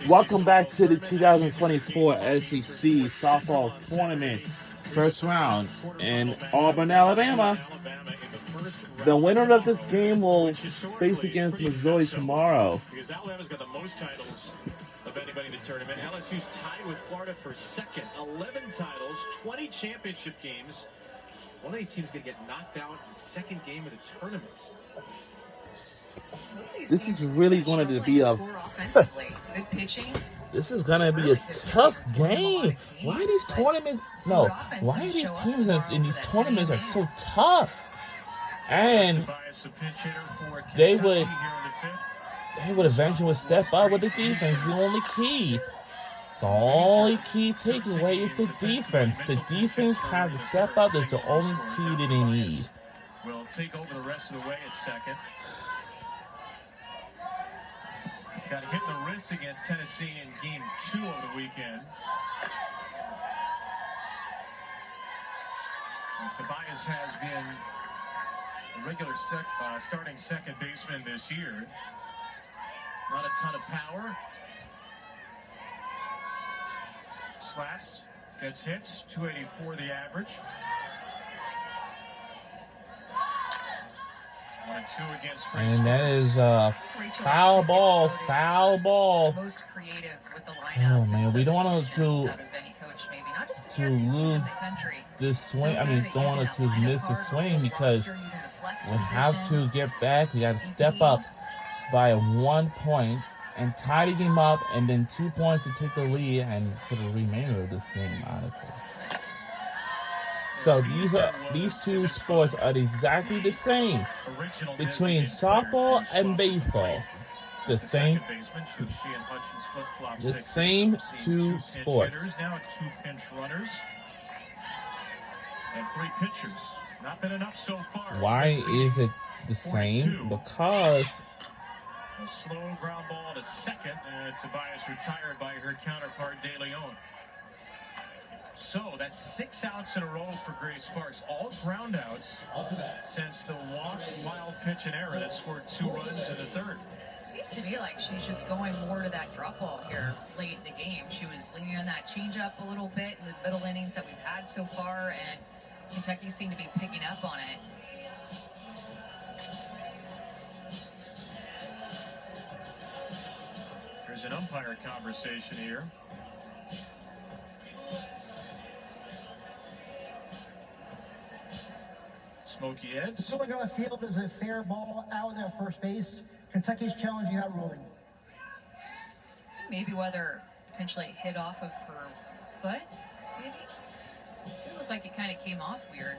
Welcome back to the 2024 SEC Softball Tournament first round in Auburn, Alabama. The winner of this game will face against Missouri tomorrow. Because Alabama's got the most titles of anybody in the tournament. LSU's tied with Florida for second. 11 titles, 20 championship games. One of these teams going to get knocked out in the second game of the tournament. This is really going to be a this is going to be a tough game. Why are these tournaments? No, why are these teams in these tournaments are so tough? And they would eventually step up with the defense. The only key. The only key takeaway is the defense. The defense has to step up. That's the only key that they need. Will take over the rest of the way at second. Got hit in the wrist against Tennessee in Game 2 over the weekend. And Tobias has been a regular starting second baseman this year. Not a ton of power. Slaps, gets hits, 284 the average. 1-2 against and that is foul ball. Most creative with the oh man, we don't want to lose this swing. I mean, don't want to miss the swing because we have to get back. We got to step up by 1 point and tie the game up, and then 2 points to take the lead, and for the remainder of this game, honestly. So these two sports are exactly the same between softball and baseball. The same two sports. Now 2 pinch runners and 3 pitchers. Not been enough so far. Why is it the same? Because a slow ground ball to second, and Tobias retired by her counterpart De Leon. So that's 6 outs in a row for Grace Sparks. All ground outs since the wild pitch and error that scored 2 runs in the third. Seems to me like she's just going more to that drop ball here late in the game. She was leaning on that changeup a little bit in the middle innings that we've had so far, and Kentucky seemed to be picking up on it. There's an umpire conversation here. Smokey Eds. The on the field is a fair ball out at first base. Kentucky's challenging that ruling. Maybe whether potentially hit off of her foot, maybe? It looked like it kind of came off weird.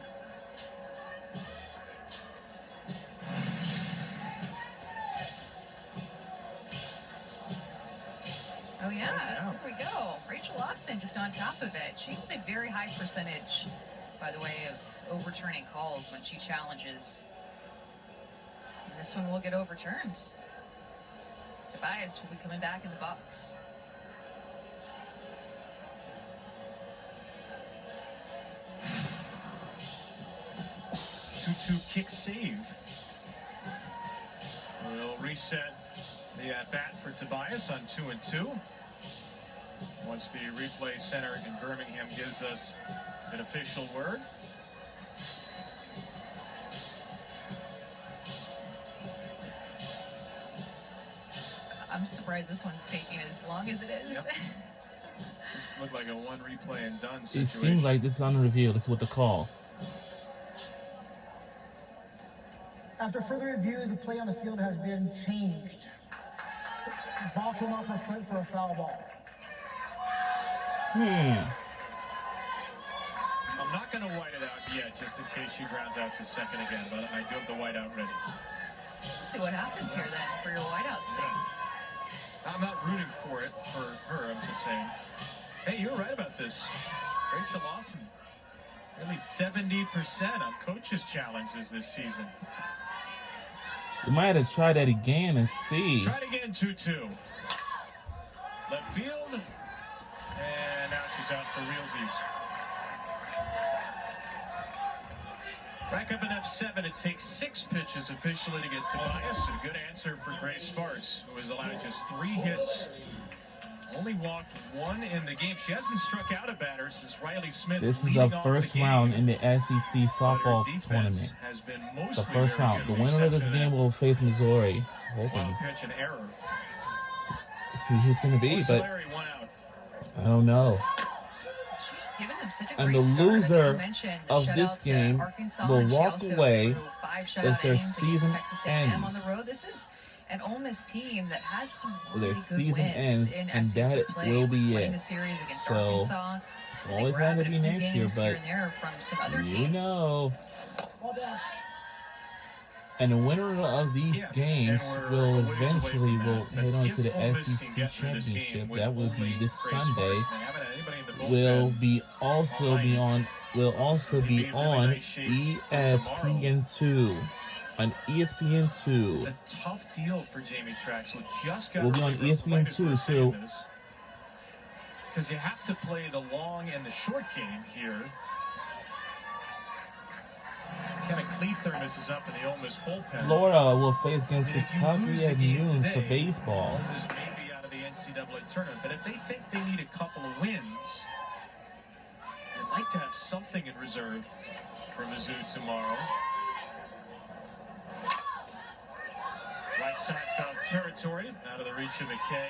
Oh yeah, there we go. Rachel Austin just on top of it. She has a very high percentage, by the way, of overturning calls when she challenges. And this one will get overturned. Tobias will be coming back in the box. Two kick save. We'll reset the at-bat for Tobias on 2-2. Once the replay center in Birmingham gives us an official word. I'm surprised this one's taking as long as it is. Yep. This looked like a one replay and done situation. it seems like this is unrevealed. This is what the call. After further review, the play on the field has been changed. Ball came off her foot for a foul ball. I'm not going to white it out yet, just in case she grounds out to second again, but I do have the white out ready. We'll see what happens here then for your whiteout save. I'm not rooting for it, for her, I'm just saying. Hey, you're right about this. Rachel Lawson, nearly 70% on coaches' challenges this season. We might have to try that again and see. Try it again, 2-2. Left field, and now she's out for realsies. Back up in F7, it takes 6 pitches officially to get Tobias. A good answer for Grace Sparks, who has allowed just 3 hits Only walked one in the game. She hasn't struck out a batter since Riley Smith. This is leading the off first game. round in the SEC But her softball defense tournament. has been It's the mostly first very round. good. The winner of this Exception game that will face Missouri. wild Hoping. pitch and error. See who's going to be, but Larry, one out. I don't know. She's just given them such a And great the start. Like you loser mentioned, the of this shutout to game Arkansas, will and she walk also away threw 5 if shutout their innings against season Texas A&M on ends. the road. This is an Ole Miss team that has some Their really good season wins ends, in and SEC that play. will be Winning it. the series against So, Arkansas. It's They always going grabbed to a be few next year, games here but and there from some other you teams. know. And the winner of these Yes, games and we're will a ways away eventually from will that. But head on if to the Ole Miss can SEC get through this game championship. with That will only be this Grace Sunday. Sparks, they haven't had anybody in the bullpen. Will be also be on ESPN2 on ESPN2. It's a tough deal for Jamie Traxel. Just got We'll be on ESPN2, so because you have to play the long and the short game here. Kenna Cleathermos is up in the Ole Miss bullpen. Florida will face against And if you lose Kentucky the at game noon today, for baseball. Ole Miss may be out of the NCAA tournament, but if they think they need a couple of wins, they'd like to have something in reserve for Mizzou tomorrow. Right side foul territory, out of the reach of McKay.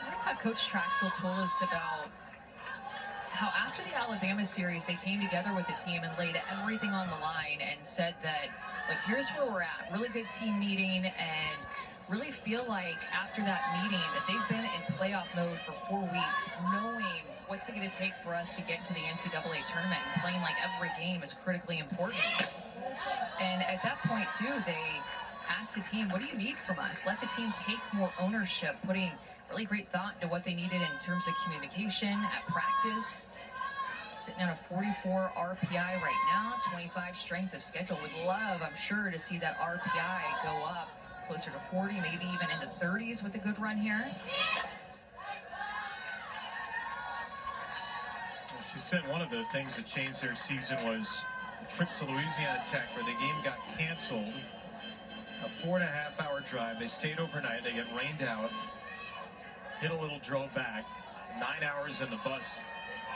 I thought Coach Traxel told us about how after the Alabama series, they came together with the team and laid everything on the line and said that, like, here's where we're at. Really good team meeting, and really feel like after that meeting that they've been in playoff mode for 4 weeks, knowing what's it going to take for us to get to the NCAA tournament, and playing like every game is critically important. And at that point, too, they asked the team, what do you need from us? Let the team take more ownership, putting really great thought into what they needed in terms of communication at practice. Sitting on a 44 RPI right now, 25 strength of schedule. Would love, I'm sure, to see that RPI go up closer to 40, maybe even into 30s with a good run here. She said one of the things that changed their season was the trip to Louisiana Tech, where the game got canceled. A 4.5-hour drive. They stayed overnight. They get rained out. Hit a little, drove back. 9 hours in the bus.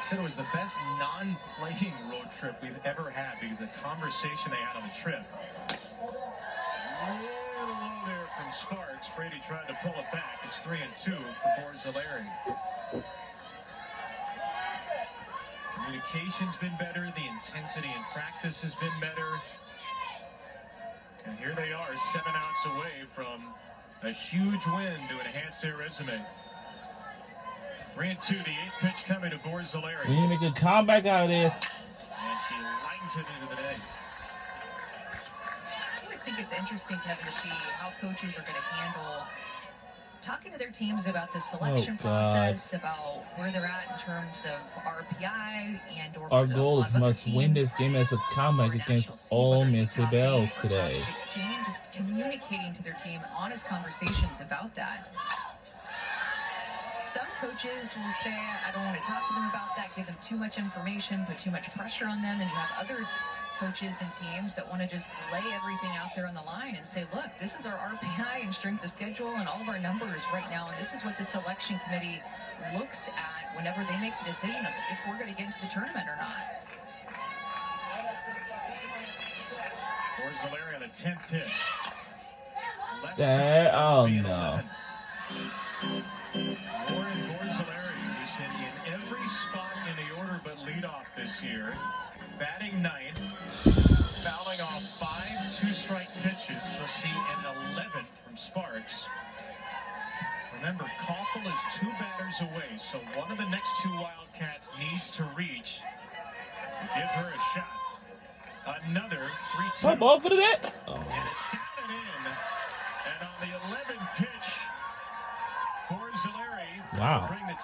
Said it was the best non-playing road trip we've ever had because the conversation they had on the trip. A little low there from Sparks. Brady tried to pull it back. It's 3-2 for Borzilleri. Communication's been better. The intensity in practice has been better. And here they are, 7 outs away from a huge win to enhance their resume. 3-2, the 8th pitch coming to Borzilleri. We need to make a comeback out of this. And she lines it into the net. I always think it's interesting, Kevin, to see how coaches are going to handle talking to their teams about the selection process, about where they're at in terms of RPI and or Our goal is must win this game as a comeback against Ole Miss Rebels today. 16, just communicating to their team honest conversations about that. Some coaches will say, I don't want to talk to them about that, give them too much information, put too much pressure on them, and you have other coaches and teams that want to just lay everything out there on the line and say, look, this is our RPI and strength of schedule and all of our numbers right now, and this is what the selection committee looks at whenever they make the decision of if we're going to get into the tournament or not. Borzilleri on the 10th pitch. Left There, side, oh being no. 11. Lauren Borzilleri, who's hit in every spot in the order but leadoff this year. Batting ninth, fouling off 5 two-strike pitches. We'll see an 11th from Sparks. Remember, Koffel is 2 batters away, so one of the next 2 Wildcats needs to reach to give her a shot. Another 3-2. What ball for the net? Oh. And it's down and in. And on the 11th pitch, Borzilleri Wow. will bring the